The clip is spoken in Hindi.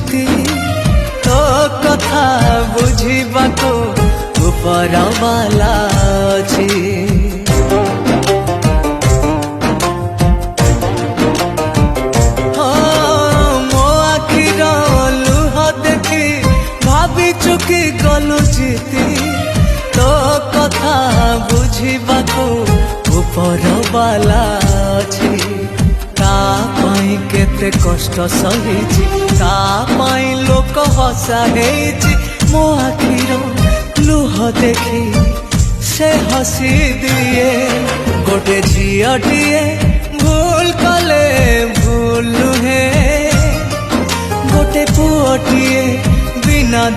जीती तो कथा बुझिबाको ऊपर वाला अछि। मो आखिर लुह देखी भाभी चुकी गलु जीती तो कथा बुझिबाको ऊपर वाला अछि। केते कष्ट सहिची तापाई लोक हसा हेची मो आखिर लुह देखी से हसी दिए। गोटे झियटिए भूल कले भूल नुहे गोटे पुअटिए बिना